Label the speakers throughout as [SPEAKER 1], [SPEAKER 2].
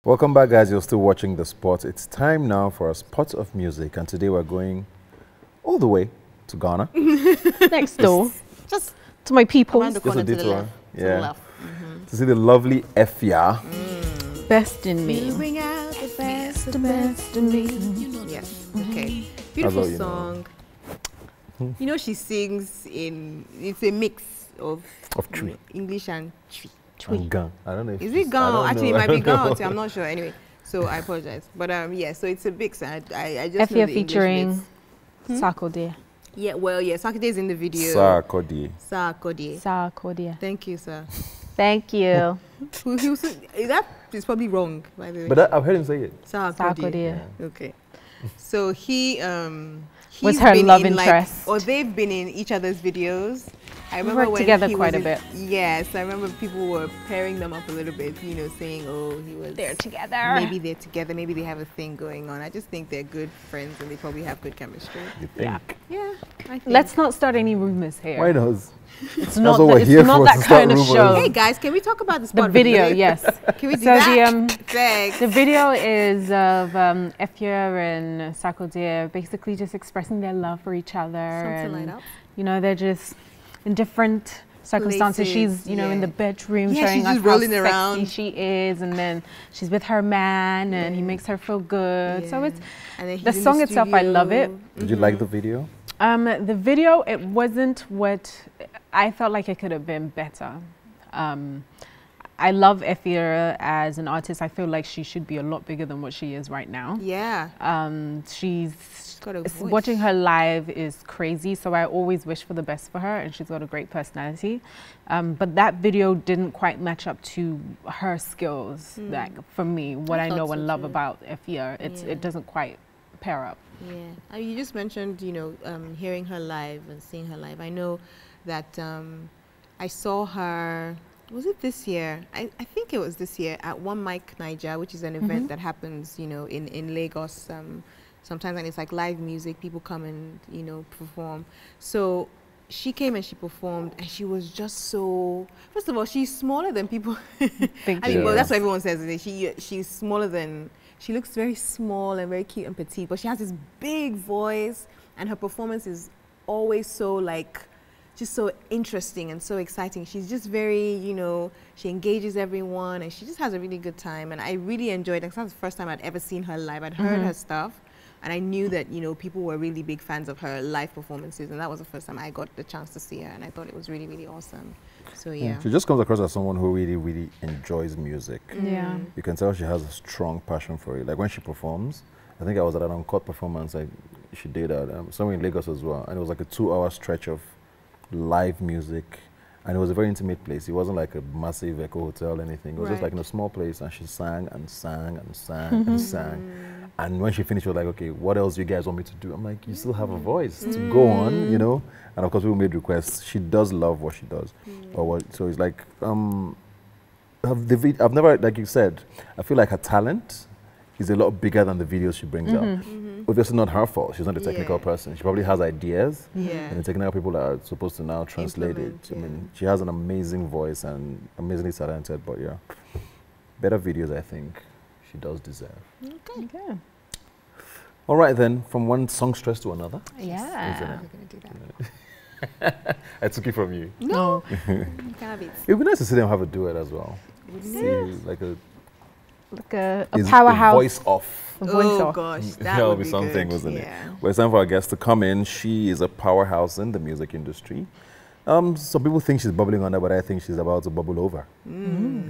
[SPEAKER 1] Welcome back, guys. You're still watching the SpOt. It's time now for a SpOt of music, and today we're going all the way to Ghana.
[SPEAKER 2] Next door, just to my people.
[SPEAKER 3] Around the corner to the left.
[SPEAKER 1] Yeah.
[SPEAKER 3] To the left.
[SPEAKER 1] To see the lovely Effia.
[SPEAKER 2] Best in me.
[SPEAKER 3] You bring out the best,
[SPEAKER 2] The best in me.
[SPEAKER 3] Yes. Okay. Beautiful
[SPEAKER 1] all you know.
[SPEAKER 3] song. You know she sings in. It's a mix of
[SPEAKER 1] Tree.
[SPEAKER 3] English and Tree.
[SPEAKER 1] And Gan. I don't know if
[SPEAKER 3] Is
[SPEAKER 1] she's-
[SPEAKER 3] it
[SPEAKER 1] I don't
[SPEAKER 3] Gan? Actually, it
[SPEAKER 1] know.
[SPEAKER 3] might
[SPEAKER 1] I
[SPEAKER 3] be
[SPEAKER 1] don't know.
[SPEAKER 3] Gan. I'm not sure. Anyway, so I apologize. But yeah, so it's a mix. I just know
[SPEAKER 2] Effia
[SPEAKER 3] the
[SPEAKER 2] featuring
[SPEAKER 3] English
[SPEAKER 2] Sarkodie.
[SPEAKER 3] bits. Yeah. Well, yeah. Sakide is in the video.
[SPEAKER 1] Sarkodie.
[SPEAKER 3] Sarkodie.
[SPEAKER 2] Sarkodie.
[SPEAKER 3] Thank you, sir.
[SPEAKER 2] Thank you.
[SPEAKER 3] That is probably wrong, by the way.
[SPEAKER 1] But I've heard him say it.
[SPEAKER 2] Sarkodie.
[SPEAKER 3] Okay. So he
[SPEAKER 2] Was
[SPEAKER 3] he's
[SPEAKER 2] her
[SPEAKER 3] been
[SPEAKER 2] love
[SPEAKER 3] in,
[SPEAKER 2] interest.
[SPEAKER 3] or they've been in each other's videos. I
[SPEAKER 2] We
[SPEAKER 3] remember
[SPEAKER 2] worked
[SPEAKER 3] when
[SPEAKER 2] together
[SPEAKER 3] he
[SPEAKER 2] quite
[SPEAKER 3] was
[SPEAKER 2] a
[SPEAKER 3] in-
[SPEAKER 2] bit.
[SPEAKER 3] Yes, I remember people were pairing them up a little bit, you know, saying, "Oh, he was
[SPEAKER 2] They're together.
[SPEAKER 3] Maybe they're together. Maybe they have a thing going on." I just think they're good friends and they probably have good chemistry.
[SPEAKER 1] You think?
[SPEAKER 2] Yeah.
[SPEAKER 3] Yeah, I think.
[SPEAKER 2] Let's not start any rumors here.
[SPEAKER 1] Why not?
[SPEAKER 2] It's not,
[SPEAKER 1] what we're
[SPEAKER 2] it's
[SPEAKER 1] here
[SPEAKER 2] not
[SPEAKER 1] for,
[SPEAKER 2] that
[SPEAKER 1] to start
[SPEAKER 2] kind of
[SPEAKER 1] rumors.
[SPEAKER 2] show.
[SPEAKER 3] Hey guys, can we talk about the
[SPEAKER 2] The
[SPEAKER 3] spot
[SPEAKER 2] video, yes.
[SPEAKER 3] Can we do
[SPEAKER 2] So
[SPEAKER 3] that? Thanks.
[SPEAKER 2] the video is of Effia and Sarkodie basically just expressing their love for each other.
[SPEAKER 3] Something
[SPEAKER 2] And,
[SPEAKER 3] like that.
[SPEAKER 2] you know, they're just in different circumstances.
[SPEAKER 3] Places,
[SPEAKER 2] She's, you know, in
[SPEAKER 3] yeah.
[SPEAKER 2] the bedroom
[SPEAKER 3] Yeah,
[SPEAKER 2] showing
[SPEAKER 3] she's
[SPEAKER 2] us
[SPEAKER 3] just
[SPEAKER 2] how
[SPEAKER 3] rolling
[SPEAKER 2] sexy
[SPEAKER 3] around.
[SPEAKER 2] she is, and then she's with her man, and he makes her feel good. So
[SPEAKER 3] Yeah.
[SPEAKER 2] it's
[SPEAKER 3] And then
[SPEAKER 2] the
[SPEAKER 3] he's in
[SPEAKER 2] song itself. I love it.
[SPEAKER 3] studio.
[SPEAKER 1] Did you like the video?
[SPEAKER 2] The video, it wasn't what I felt like it could have been better. I love Effia as an artist. I feel like she should be a lot bigger than what she is right now.
[SPEAKER 3] Yeah.
[SPEAKER 2] She's
[SPEAKER 3] got a voice.
[SPEAKER 2] watching her live is crazy, so I always wish for the best for her, and she's got a great personality. But that video didn't quite match up to her skills. Like for me, what I
[SPEAKER 3] thought
[SPEAKER 2] know
[SPEAKER 3] so
[SPEAKER 2] and love
[SPEAKER 3] too.
[SPEAKER 2] about Effia,
[SPEAKER 3] Yeah.
[SPEAKER 2] it doesn't quite pair up.
[SPEAKER 3] Yeah, you just mentioned, you know, hearing her live and seeing her live. I know that I saw her, was it this year? I think it was this year at One Mic Niger, which is an event that happens, you know, in Lagos sometimes, and it's like live music. People come and, you know, perform. So she came and she performed, and she was just so, first of all, she's smaller than people.
[SPEAKER 2] Thank
[SPEAKER 3] I mean,
[SPEAKER 2] you.
[SPEAKER 3] well, that's what everyone says. Isn't it? She's smaller than, she looks very small and very cute and petite, but she has this big voice, and her performance is always so like, just so interesting and so exciting. She's just very, you know, she engages everyone, and she just has a really good time. And I really enjoyed it. That's the first time I'd ever seen her live. I'd heard her stuff, and I knew that, you know, people were really big fans of her live performances, and that was the first time I got the chance to see her, and I thought it was really, really awesome. So yeah.
[SPEAKER 1] She just comes across as someone who really, really enjoys music.
[SPEAKER 2] Yeah.
[SPEAKER 1] You can tell she has a strong passion for it. Like when she performs, I think I was at an Uncut performance like she did at somewhere in Lagos as well, and it was like a 2-hour stretch of live music, and it was a very intimate place. It wasn't like a massive Echo Hotel or anything. It was just like in a small place, and she sang and sang and sang and sang. And when she finished, she was like, "Okay, what else do you guys want me to do?" I'm like, "You still have a voice to go on, you know." And of course, people made requests. She does love what she does, or what. So it's like, I've never, like you said, I feel like her talent is a lot bigger than the videos she brings out. Obviously not her fault. She's not a technical person. She probably has ideas, and the technical people are supposed to now translate it. I mean, she has an amazing voice and amazingly talented, but yeah, better videos I think she does deserve.
[SPEAKER 2] Okay.
[SPEAKER 1] All right then, from one songstress to another.
[SPEAKER 2] Yeah.
[SPEAKER 3] We're gonna do that.
[SPEAKER 1] I took it from you.
[SPEAKER 2] No.
[SPEAKER 1] It'd be nice to see them have a duet as well. See, like a is
[SPEAKER 2] powerhouse.
[SPEAKER 1] voice off.
[SPEAKER 2] Voice off.
[SPEAKER 3] Gosh,
[SPEAKER 1] That would be something,
[SPEAKER 3] good.
[SPEAKER 1] wasn't it?
[SPEAKER 3] Yeah.
[SPEAKER 1] Well, it's time for our guest to come in. She is a powerhouse in the music industry. Some people think she's bubbling under, but I think she's about to bubble over. You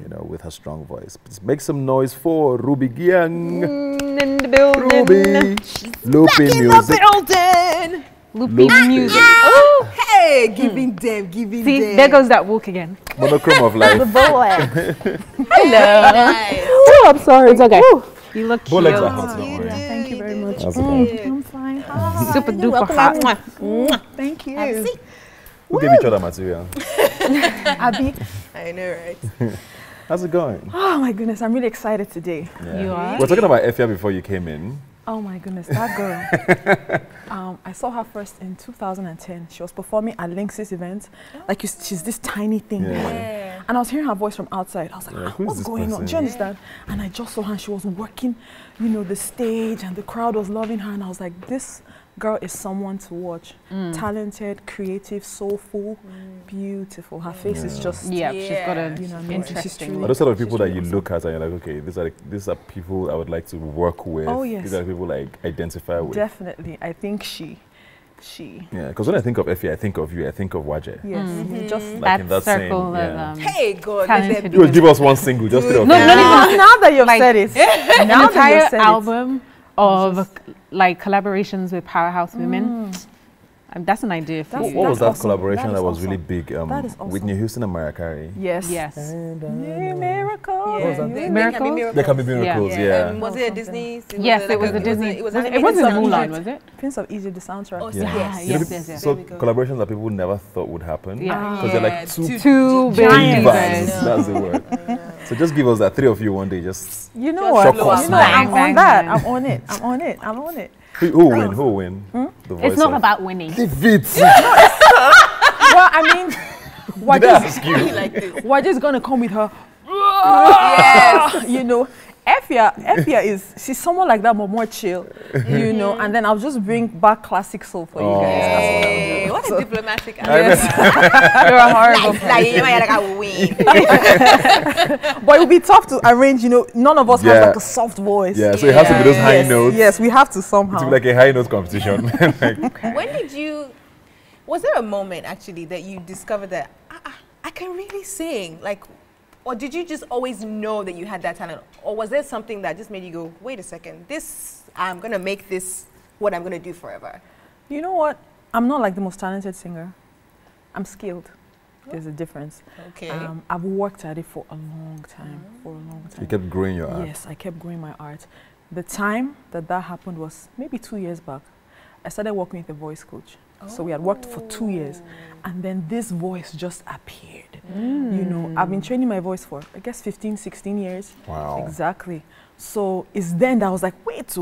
[SPEAKER 1] know, with her strong voice. Let's make some noise for Ruby Gyang.
[SPEAKER 2] In the building.
[SPEAKER 1] Ruby, looping music.
[SPEAKER 2] Looping music.
[SPEAKER 3] Oh, hey, giving them.
[SPEAKER 2] See, there goes that walk again.
[SPEAKER 1] Monochrome of life.
[SPEAKER 2] Hello. Oh, I'm sorry. It's okay. You look
[SPEAKER 1] Both
[SPEAKER 2] cute.
[SPEAKER 1] legs are hot, don't worry.
[SPEAKER 4] Thank you very much.
[SPEAKER 1] How's it going?
[SPEAKER 4] I'm fine. Hi.
[SPEAKER 2] Super duper hot. Mwah.
[SPEAKER 4] Thank you.
[SPEAKER 1] Who gave each other material?
[SPEAKER 4] Abby.
[SPEAKER 3] I know, right?
[SPEAKER 1] How's it going?
[SPEAKER 4] Oh my goodness, I'm really excited today.
[SPEAKER 1] Yeah.
[SPEAKER 2] You are?
[SPEAKER 1] We're talking about Effia before you came in.
[SPEAKER 4] Oh my goodness, that girl. I saw her first in 2010. She was performing at Lynx's event. Like she's this tiny thing.
[SPEAKER 1] Yeah.
[SPEAKER 4] And I was hearing her voice from outside. I was like,
[SPEAKER 1] who's
[SPEAKER 4] what's
[SPEAKER 1] this
[SPEAKER 4] going on? Do you understand? And I just saw her and she was working, you know, the stage and the crowd was loving her. And I was like, this girl is someone to watch. Talented, creative, soulful, beautiful. Her face is just...
[SPEAKER 2] Yeah, she's got a
[SPEAKER 4] you know,
[SPEAKER 2] interesting...
[SPEAKER 1] Are those sort of people that you look at and you're like, okay, these are people I would like to work with.
[SPEAKER 4] Oh, yes.
[SPEAKER 1] These are people like identify with.
[SPEAKER 4] Definitely. I think she.
[SPEAKER 1] Yeah, because when I think of Effia, I think of you, I think of Waje.
[SPEAKER 4] Yes. Just
[SPEAKER 1] Like
[SPEAKER 2] that
[SPEAKER 1] in that
[SPEAKER 2] circle
[SPEAKER 1] same,
[SPEAKER 2] of
[SPEAKER 3] Hey, God.
[SPEAKER 2] talented
[SPEAKER 1] You would give us one single, just three of them.
[SPEAKER 4] now that you've
[SPEAKER 2] Like,
[SPEAKER 4] said it.
[SPEAKER 2] an
[SPEAKER 4] Now that
[SPEAKER 2] entire
[SPEAKER 4] you've said it.
[SPEAKER 2] album of like collaborations with powerhouse women. That's an idea for you.
[SPEAKER 1] What was that
[SPEAKER 4] awesome.
[SPEAKER 1] collaboration
[SPEAKER 4] That
[SPEAKER 1] that
[SPEAKER 4] is
[SPEAKER 1] was really
[SPEAKER 4] awesome.
[SPEAKER 1] big?
[SPEAKER 4] That is awesome.
[SPEAKER 1] Whitney Houston and Mariah Carey.
[SPEAKER 4] Yes.
[SPEAKER 2] Yes.
[SPEAKER 4] Miracle.
[SPEAKER 3] Yeah.
[SPEAKER 2] Miracles?
[SPEAKER 1] There can be miracles, yeah.
[SPEAKER 3] Was it a Disney?
[SPEAKER 2] Yes, it was a Disney.
[SPEAKER 3] It was
[SPEAKER 2] It wasn't Mulan, was it?
[SPEAKER 4] Prince of Egypt, the soundtrack.
[SPEAKER 3] Oh,
[SPEAKER 1] Yeah.
[SPEAKER 3] yes.
[SPEAKER 1] So collaborations that people never thought would happen.
[SPEAKER 2] Yeah.
[SPEAKER 1] Because they're like
[SPEAKER 2] Two big
[SPEAKER 1] divas.
[SPEAKER 2] divas.
[SPEAKER 1] That's the word. So just give us that, three of you one day. Just
[SPEAKER 4] You know what?
[SPEAKER 1] shock us.
[SPEAKER 4] You know,
[SPEAKER 2] Bang,
[SPEAKER 4] I'm
[SPEAKER 2] bang,
[SPEAKER 4] on that.
[SPEAKER 2] bang.
[SPEAKER 4] I'm on it. I'm on it. I'm on it.
[SPEAKER 1] who will win? Who will win? The voice
[SPEAKER 2] It's not
[SPEAKER 1] of-
[SPEAKER 2] about winning.
[SPEAKER 1] Defeat.
[SPEAKER 4] Well, I mean,
[SPEAKER 1] Did I ask you?
[SPEAKER 4] we're just gonna come with her.
[SPEAKER 3] Yes.
[SPEAKER 4] You know, Effia she's someone like that, but more chill. You know, and then I'll just bring back classic soul for you guys. That's what I'll do.
[SPEAKER 3] Hey, what a diplomatic
[SPEAKER 4] Yes.
[SPEAKER 3] answer.
[SPEAKER 4] You're a horrible.
[SPEAKER 3] Like, you might like I will win.
[SPEAKER 4] But it would be tough to arrange. You know, none of us
[SPEAKER 1] Yeah.
[SPEAKER 4] has like a soft voice.
[SPEAKER 1] Yeah, so it has to be those high
[SPEAKER 4] Yes,
[SPEAKER 1] notes.
[SPEAKER 4] yes, we have to
[SPEAKER 1] It
[SPEAKER 4] somehow.
[SPEAKER 1] will be like a high note competition. Like,
[SPEAKER 3] When did you, was there a moment actually that you discovered that I can really sing? Like, or did you just always know that you had that talent? Or was there something that just made you go, wait a second, I'm going to make this what I'm going to do forever?
[SPEAKER 4] You know what? I'm not like the most talented singer. I'm skilled. There's a difference.
[SPEAKER 3] Okay.
[SPEAKER 4] I've worked at it for a long time.
[SPEAKER 1] you kept growing your art.
[SPEAKER 4] Yes, I kept growing my art. The time that happened was maybe 2 years back. I started working with a voice coach. So we had worked for 2 years. And then this voice just appeared. You know, I've been training my voice for, I guess, 15, 16 years.
[SPEAKER 1] Wow.
[SPEAKER 4] Exactly. So it's then that I was like, wait,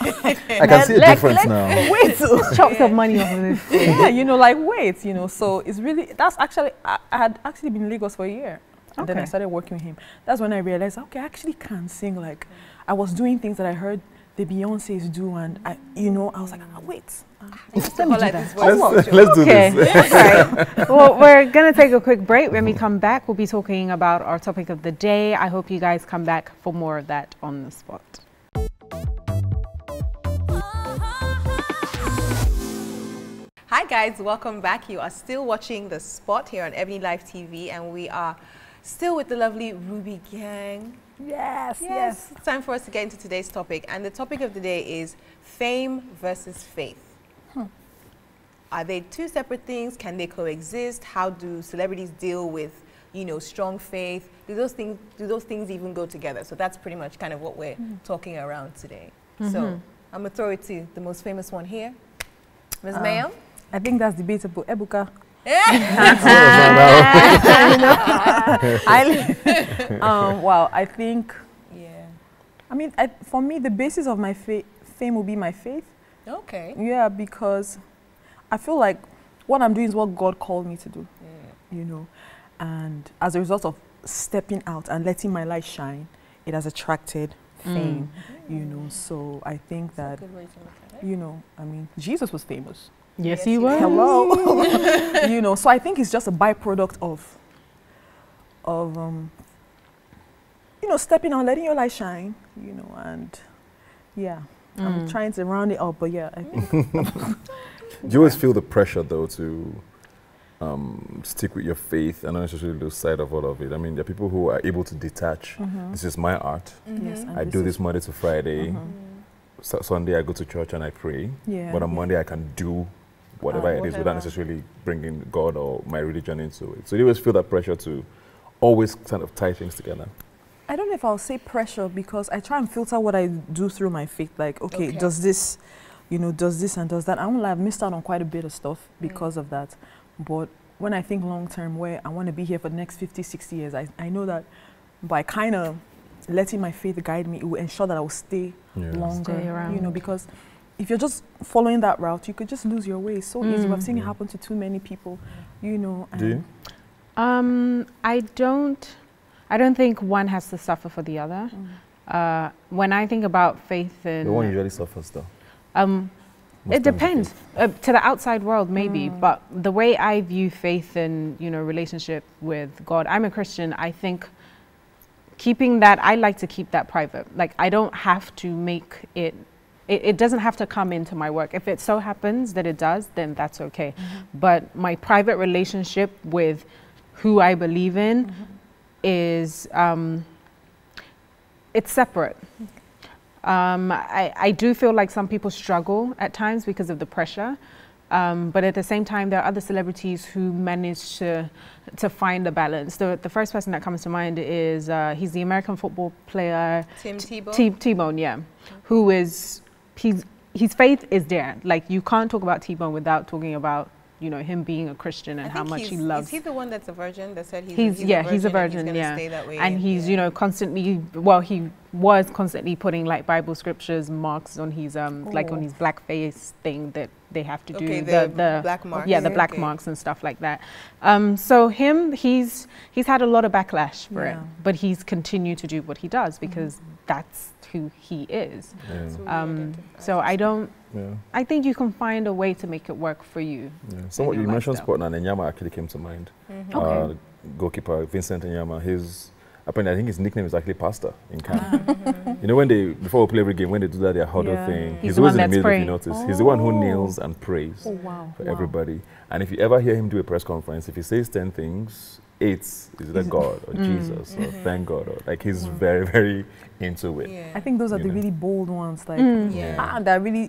[SPEAKER 1] I can see a difference now.
[SPEAKER 4] wait.
[SPEAKER 2] Chops of money off of this.
[SPEAKER 4] Yeah, you know, like wait, you know. So it's really, that's actually, I had actually been in Lagos for a year. And then I started working with him. That's when I realized, okay, I actually can sing. Like, I was doing things that I heard the Beyoncés do, and I, you know, I was like, wait.
[SPEAKER 1] Let's do
[SPEAKER 2] Okay.
[SPEAKER 1] this.
[SPEAKER 2] Right. Well, we're going to take a quick break. When we come back, we'll be talking about our topic of the day. I hope you guys come back for more of that on the spot.
[SPEAKER 3] Hi guys, welcome back. You are still watching The Spot here on EbonyLifeTv, and we are still with the lovely Ruby Gyang.
[SPEAKER 4] Yes.
[SPEAKER 3] It's time for us to get into today's topic, and the topic of the day is fame versus faith. Are they two separate things? Can they coexist? How do celebrities deal with, you know, strong faith? Do those things even go together? So that's pretty much kind of what we're talking around today. So I'm gonna throw it to the most famous one here, Ms. Mayam.
[SPEAKER 4] I think that's debatable. Ebuka. Wow, I think, I mean, for me, the basis of my fame will be my faith.
[SPEAKER 3] Okay.
[SPEAKER 4] Yeah, because I feel like what I'm doing is what God called me to do, you know. And as a result of stepping out and letting my light shine, it has attracted fame, you know. So I think that, you know, I mean, Jesus was famous.
[SPEAKER 2] Yes, he was.
[SPEAKER 4] Hello. You know, so I think it's just a byproduct of you know, stepping out, letting your light shine, you know, and yeah, I'm trying to round it up, but yeah, I think.
[SPEAKER 1] Do you always feel the pressure though to stick with your faith and not necessarily lose sight of all of it? I mean, there are people who are able to detach. This is my art.
[SPEAKER 4] Yes, and
[SPEAKER 1] I do this Monday to Friday. Sunday I go to church and I pray.
[SPEAKER 4] Yeah,
[SPEAKER 1] But on Monday I can do whatever it is without necessarily bringing God or my religion into it. So you always feel that pressure to always kind of tie things together.
[SPEAKER 4] I don't know if I'll say pressure, because I try and filter what I do through my faith. Like, okay, does this, you know, does this and does that. I won't lie, I've missed out on quite a bit of stuff because of that. But when I think long term, where I want to be here for the next 50, 60 years, I know that by kind of letting my faith guide me, it will ensure that I will stay longer.
[SPEAKER 2] Stay around.
[SPEAKER 4] You know, because if you're just following that route, you could just lose your way so easy. I've seen it happen to too many people, you know.
[SPEAKER 1] Do you?
[SPEAKER 2] I don't think one has to suffer for the other. When I think about faith in...
[SPEAKER 1] The one usually suffers though.
[SPEAKER 2] It depends. To the outside world, maybe. But the way I view faith in, relationship with God, I'm a Christian. I think keeping that, I like to keep that private. Like, I don't have to make it, it doesn't have to come into my work. If it so happens that it does, then that's okay. But my private relationship with who I believe in is, it's separate. I do feel like some people struggle at times because of the pressure. But at the same time, there are other celebrities who manage to find a balance. The first person that comes to mind is, he's the American football player.
[SPEAKER 3] Tim Tebow?
[SPEAKER 2] T-Bone, yeah. Who is, his faith is there. Like, you can't talk about T-Bone without talking about, him being a Christian and how much he loves.
[SPEAKER 3] Is he the one that's a virgin that said he's
[SPEAKER 2] a virgin,
[SPEAKER 3] and he's
[SPEAKER 2] yeah.
[SPEAKER 3] stay that way?
[SPEAKER 2] And he's, constantly, well, he was constantly putting like Bible scriptures marks on his, like on his black face thing that they have to do.
[SPEAKER 3] Okay, the black marks.
[SPEAKER 2] Yeah, the black marks and stuff like that. So he's had a lot of backlash for it, but he's continued to do what he does because that's who he is. So I think you can find a way to make it work for you.
[SPEAKER 1] So you mentioned SpOt and Enyama actually came to mind. Goalkeeper Vincent Enyama, apparently I think his nickname is actually Pastor in Canada. Before we play every game, when they do that their huddle thing, he's always in the middle, if you notice. He's the one who kneels and prays for everybody. And if you ever hear him do a press conference, if he says 10 things, 8 is either God or Jesus or thank God, or like he's very, very into it.
[SPEAKER 4] I think those are the really bold ones, like that really,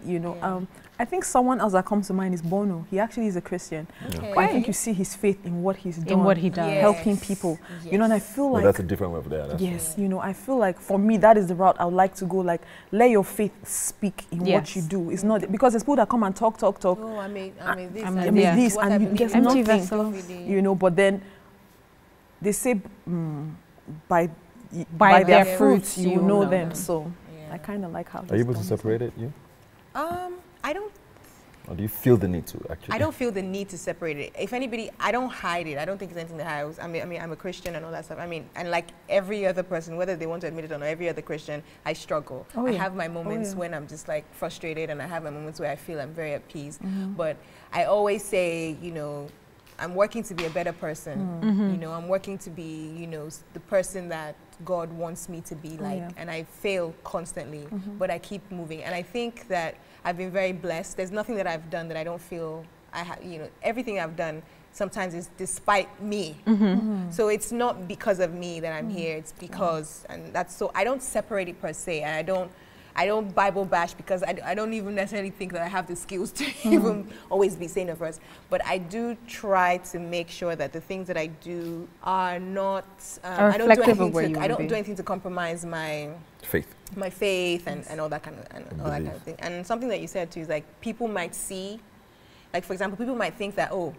[SPEAKER 4] I think someone else that comes to mind is Bono. He actually is a Christian. But I think you see his faith in what he's done.
[SPEAKER 2] In what he does.
[SPEAKER 4] Helping people. And I feel like...
[SPEAKER 1] that's a different way of that.
[SPEAKER 4] Yes, I feel like for me, that is the route I would like to go. Like, let your faith speak in what you do. It's not... Because there's people that come and talk.
[SPEAKER 3] Oh, I made this.
[SPEAKER 4] I made this. And there's nothing. But then they say by their fruits, you know them. So I kind of like how...
[SPEAKER 1] Are you able to separate it, you?
[SPEAKER 3] I don't.
[SPEAKER 1] Or do you feel the need to actually?
[SPEAKER 3] I don't feel the need to separate it. If anybody, I don't hide it. I don't think it's anything to hide. I mean, I'm a Christian and all that stuff. I mean, and like every other person, whether they want to admit it or not, every other Christian, I struggle. I have my moments when I'm just like frustrated, and I have my moments where I feel I'm very at peace. But I always say, I'm working to be a better person. I'm working to be, the person that God wants me to be like. And I fail constantly, but I keep moving. And I think that I've been very blessed. There's nothing that I've done that I don't feel I have, everything I've done sometimes is despite me. So it's not because of me that I'm here, it's because, and that's so, I don't separate it per se, and I don't Bible bash because I don't even necessarily think that I have the skills to even always be saying it first. But I do try to make sure that the things that I do are not, I don't do anything to compromise my faith and all that kind of thing. And something that you said too is like people might see, like for example, people might think that, oh,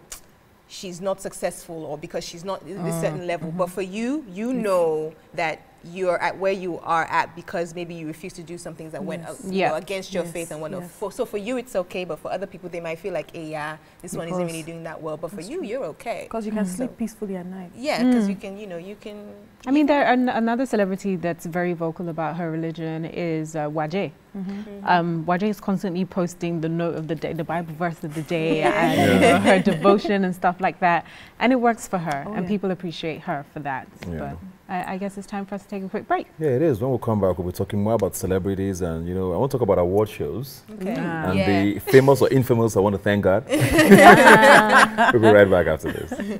[SPEAKER 3] she's not successful or because she's not at this certain level. But for you, you know that you're at where you are at because maybe you refuse to do some things that went against your faith and whatnot. So for you, it's okay, but for other people, they might feel like, hey, yeah, this one isn't really doing that well. But for you, you're okay.
[SPEAKER 4] Because you can sleep peacefully at night.
[SPEAKER 3] Yeah, because you can, you can.
[SPEAKER 2] I mean, another celebrity that's very vocal about her religion is Waje. Waje is constantly posting the note of the day, the Bible verse of the day, and her devotion and stuff like that. And it works for her, and people appreciate her for that. But I guess it's time for us to take a quick break.
[SPEAKER 1] Yeah, it is. When we come back, we'll be talking more about celebrities, and I want to talk about award shows. And the famous or infamous, I want to thank God. We'll be right back after this.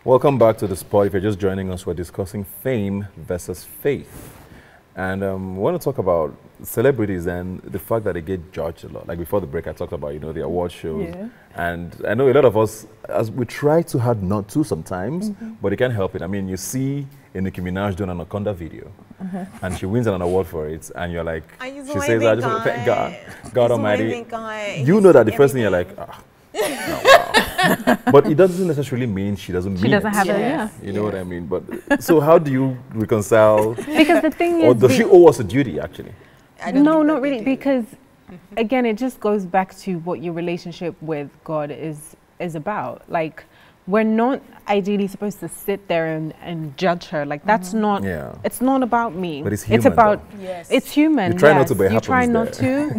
[SPEAKER 1] Welcome back to the SpOt. If you're just joining us, we're discussing fame versus faith. And we want to talk about celebrities and the fact that they get judged a lot. Like before the break, I talked about, the award shows. And I know a lot of us, as we try too hard not to sometimes, but you can't help it. I mean, you see Nicki Minaj doing an Anaconda video, and she wins an award for it, and you're like, she says, I just want to thank God, God Almighty. You know that the first thing you're like, but it doesn't necessarily mean she doesn't mean it.
[SPEAKER 2] Have it,
[SPEAKER 1] You know what I mean? But so how do you reconcile?
[SPEAKER 2] Because the thing is,
[SPEAKER 1] or does she owe us a duty actually?
[SPEAKER 2] No, not really, because again, it just goes back to what your relationship with God is about. Like, we're not ideally supposed to sit there and judge her. Like, that's not, it's not about me.
[SPEAKER 1] But it's human.
[SPEAKER 2] It's about,
[SPEAKER 3] Yes.
[SPEAKER 2] it's human.
[SPEAKER 1] You try not to be
[SPEAKER 2] You try not to.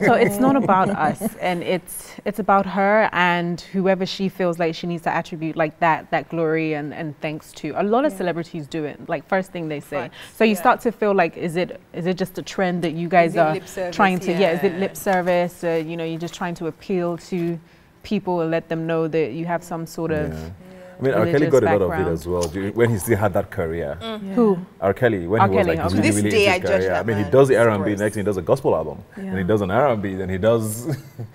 [SPEAKER 2] So it's not about us, and it's about her and whoever she feels like she needs to attribute like that glory and thanks to. A lot of celebrities do it. Like, first thing they say. So you start to feel like, is it just a trend that you guys are trying to? Is it lip service? You know, you're just trying to appeal to people and let them know that you have some sort of.
[SPEAKER 1] I mean, R. Kelly got a lot of it as well when he still had that career.
[SPEAKER 2] Who?
[SPEAKER 1] R. Kelly, when he was like really,
[SPEAKER 3] this
[SPEAKER 1] really
[SPEAKER 3] day
[SPEAKER 1] into his
[SPEAKER 3] I judge
[SPEAKER 1] career.
[SPEAKER 3] that
[SPEAKER 1] I mean, he
[SPEAKER 3] man.
[SPEAKER 1] does the
[SPEAKER 3] It's
[SPEAKER 1] R&B,
[SPEAKER 3] worse.
[SPEAKER 1] next thing he does a gospel album, and he does an R&B, then he does.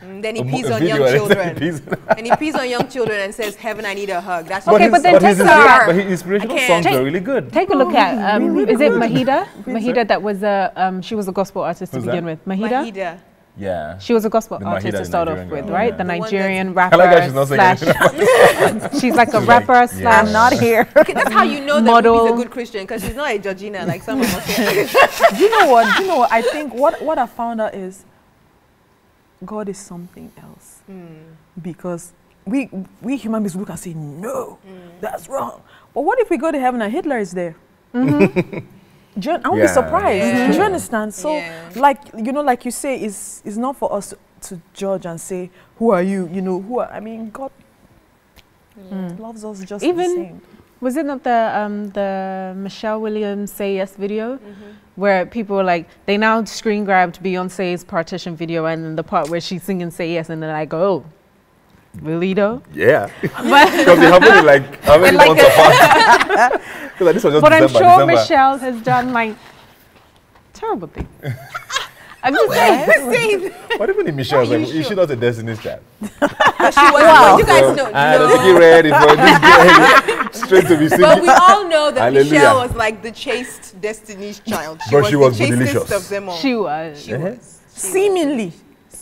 [SPEAKER 3] Then he
[SPEAKER 1] a
[SPEAKER 3] pees
[SPEAKER 1] a
[SPEAKER 3] on
[SPEAKER 1] video
[SPEAKER 3] young
[SPEAKER 1] and
[SPEAKER 3] children.
[SPEAKER 1] pees-
[SPEAKER 3] And he pees on young children and says, "Heaven, I need a hug." That's
[SPEAKER 2] Okay,
[SPEAKER 3] what
[SPEAKER 2] but then
[SPEAKER 1] but
[SPEAKER 2] take
[SPEAKER 1] his,
[SPEAKER 2] a look at.
[SPEAKER 1] but his inspirational
[SPEAKER 3] I can't.
[SPEAKER 1] songs are really good.
[SPEAKER 2] Take a look at,
[SPEAKER 4] really
[SPEAKER 2] is it
[SPEAKER 4] good.
[SPEAKER 2] Mahida? Mahida that was she was a gospel artist to
[SPEAKER 1] Who's
[SPEAKER 2] begin
[SPEAKER 1] that?
[SPEAKER 2] with. Mahida?
[SPEAKER 3] Mahida.
[SPEAKER 1] Yeah.
[SPEAKER 2] She was a gospel
[SPEAKER 1] The
[SPEAKER 2] artist
[SPEAKER 1] Mahida
[SPEAKER 2] to start off
[SPEAKER 1] Nigerian
[SPEAKER 2] with,
[SPEAKER 1] girl,
[SPEAKER 2] right?
[SPEAKER 1] yeah.
[SPEAKER 2] The
[SPEAKER 3] The one
[SPEAKER 2] Nigerian
[SPEAKER 1] I like how she's
[SPEAKER 2] rapper
[SPEAKER 1] not saying
[SPEAKER 2] slash. She's like a rapper
[SPEAKER 1] Yeah.
[SPEAKER 2] slash.
[SPEAKER 4] I'm not here.
[SPEAKER 3] Okay, that's how you know that
[SPEAKER 2] Model.
[SPEAKER 3] Ruby's a good Christian, because she's not a Georgina like some of us.
[SPEAKER 4] Do you know what? Do you know what? I think what I found out is God is something else. Because we human beings look and say, no, that's wrong. But what if we go to heaven and Hitler is there? I won't be surprised.
[SPEAKER 3] Yeah.
[SPEAKER 4] Do you understand? So, like, you know, like you say, it's not for us to judge and say, who are you? You know, I mean, God loves us just the same.
[SPEAKER 2] Was it not the Michelle Williams Say Yes video where people were like, they now screen grabbed Beyonce's Partition video and then the part where she's singing Say Yes and then I go, oh, really though?
[SPEAKER 1] Yeah. Because it happened in like how many months apart? Because this was just
[SPEAKER 2] But I'm
[SPEAKER 1] December,
[SPEAKER 2] sure
[SPEAKER 1] December.
[SPEAKER 2] Michelle has done like terrible things. I'm just saying.
[SPEAKER 1] What even in Michelle's like, is she not a Destiny's Child?
[SPEAKER 3] She was. You guys know.
[SPEAKER 1] Get ready for this girl. Straight to be singing.
[SPEAKER 3] But we all know that
[SPEAKER 1] Hallelujah.
[SPEAKER 3] Michelle was like the chaste Destiny's Child.
[SPEAKER 1] But she was
[SPEAKER 3] the chastest
[SPEAKER 1] bootylicious.
[SPEAKER 3] of them all.
[SPEAKER 2] She was.
[SPEAKER 3] She was.
[SPEAKER 4] Seemingly.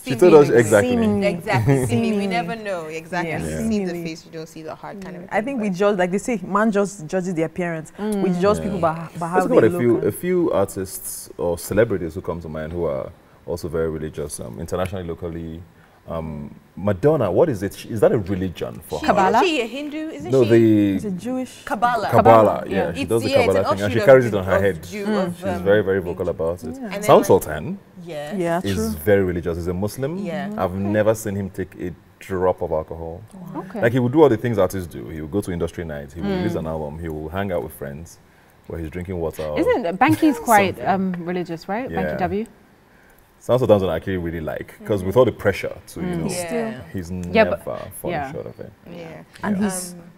[SPEAKER 1] She told us
[SPEAKER 3] Seemingly.
[SPEAKER 1] exactly.
[SPEAKER 4] Seemingly.
[SPEAKER 3] Exactly.
[SPEAKER 4] Seemingly.
[SPEAKER 3] We never know. Exactly.
[SPEAKER 4] Yeah.
[SPEAKER 3] You
[SPEAKER 4] Yeah.
[SPEAKER 3] see the
[SPEAKER 4] Seemingly.
[SPEAKER 3] face, you don't see the heart kind of thing.
[SPEAKER 4] I think we
[SPEAKER 3] but-
[SPEAKER 4] judge, like they say, man just judges the appearance. We judge people by how
[SPEAKER 1] Let's
[SPEAKER 4] they
[SPEAKER 1] talk about
[SPEAKER 4] look.
[SPEAKER 1] a few artists or celebrities who come to mind who are also very religious, internationally, locally. Madonna, what is it? Is that a religion for her?
[SPEAKER 2] Kabbalah?
[SPEAKER 3] Isn't she a Hindu? Isn't
[SPEAKER 1] No,
[SPEAKER 3] she?
[SPEAKER 4] It's a Jewish.
[SPEAKER 3] Kabbalah.
[SPEAKER 1] Kabbalah, yeah.
[SPEAKER 2] yeah.
[SPEAKER 1] She
[SPEAKER 3] It's-
[SPEAKER 1] does the
[SPEAKER 3] yeah, it's
[SPEAKER 1] Kabbalah
[SPEAKER 3] an
[SPEAKER 1] thing and
[SPEAKER 3] offshoot
[SPEAKER 1] she
[SPEAKER 3] of-
[SPEAKER 1] carries it on her
[SPEAKER 3] of
[SPEAKER 1] head.
[SPEAKER 3] Jew- of,
[SPEAKER 1] She's very, very vocal about it.
[SPEAKER 3] And then,
[SPEAKER 1] Sound
[SPEAKER 3] like-
[SPEAKER 1] Sultan
[SPEAKER 3] Yeah.
[SPEAKER 4] Yeah,
[SPEAKER 1] is
[SPEAKER 4] true.
[SPEAKER 1] very religious. He's a Muslim.
[SPEAKER 3] Yeah.
[SPEAKER 1] I've never seen him take a drop of alcohol.
[SPEAKER 2] Okay.
[SPEAKER 1] Like he would do all the things artists do. He will go to industry nights. He will release an album. He will hang out with friends where he's drinking water. or
[SPEAKER 2] Isn't Banky's quite
[SPEAKER 1] something.
[SPEAKER 2] religious, right?
[SPEAKER 1] Yeah.
[SPEAKER 2] Banky W?
[SPEAKER 1] Sound Sultan's one I actually really like because with all the pressure to, you know,
[SPEAKER 3] Yeah.
[SPEAKER 1] he's
[SPEAKER 2] Yeah,
[SPEAKER 1] never
[SPEAKER 2] but-
[SPEAKER 1] fallen
[SPEAKER 2] yeah.
[SPEAKER 1] short of it.
[SPEAKER 3] Yeah.
[SPEAKER 4] And
[SPEAKER 1] Yeah.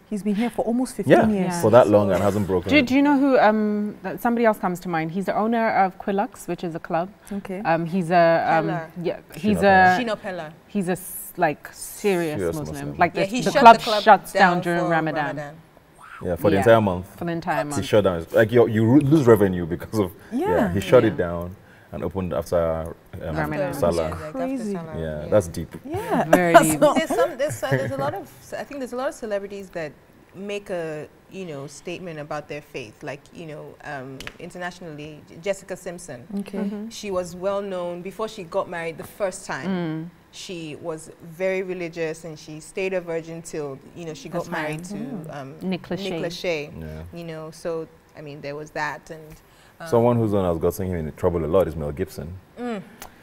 [SPEAKER 4] he's been here for almost 15
[SPEAKER 1] Yeah,
[SPEAKER 4] years.
[SPEAKER 2] Yeah.
[SPEAKER 1] for that long and hasn't broken
[SPEAKER 2] Do
[SPEAKER 1] it.
[SPEAKER 2] you know who, somebody else comes to mind? He's the owner of Quilux, which is a club.
[SPEAKER 4] Okay.
[SPEAKER 2] He's a,
[SPEAKER 3] Peller.
[SPEAKER 2] he's
[SPEAKER 1] Sheena
[SPEAKER 2] a,
[SPEAKER 3] Shino Pella.
[SPEAKER 2] he's a like serious
[SPEAKER 1] Serious
[SPEAKER 2] Muslim.
[SPEAKER 1] Muslim.
[SPEAKER 2] Like
[SPEAKER 3] Yeah,
[SPEAKER 2] the,
[SPEAKER 3] he
[SPEAKER 2] the
[SPEAKER 3] shut
[SPEAKER 2] club
[SPEAKER 3] the club
[SPEAKER 2] shuts down during
[SPEAKER 3] for
[SPEAKER 2] Ramadan.
[SPEAKER 1] Yeah, for the
[SPEAKER 2] Yeah.
[SPEAKER 1] entire month.
[SPEAKER 2] For the entire
[SPEAKER 1] He
[SPEAKER 2] month.
[SPEAKER 1] shut down. Like you lose revenue because of
[SPEAKER 4] Yeah.
[SPEAKER 1] he shut
[SPEAKER 2] Yeah.
[SPEAKER 1] it down and opened after
[SPEAKER 2] Ramadan.
[SPEAKER 1] Salah.
[SPEAKER 4] Crazy.
[SPEAKER 1] Yeah, that's deep.
[SPEAKER 4] Yeah.
[SPEAKER 2] Very deep.
[SPEAKER 3] There's a lot of, I think there's a lot of celebrities that make a, statement about their faith. Like, internationally, Jessica Simpson.
[SPEAKER 4] Okay.
[SPEAKER 3] She was well known before she got married the first time. She was very religious and she stayed a virgin till, she got
[SPEAKER 2] That's
[SPEAKER 3] married
[SPEAKER 2] right.
[SPEAKER 3] to
[SPEAKER 2] Nick Lachey.
[SPEAKER 3] Lachey.
[SPEAKER 1] Yeah.
[SPEAKER 3] So, I mean, there was that. And
[SPEAKER 1] Someone who's has gotten him in trouble a lot is Mel Gibson.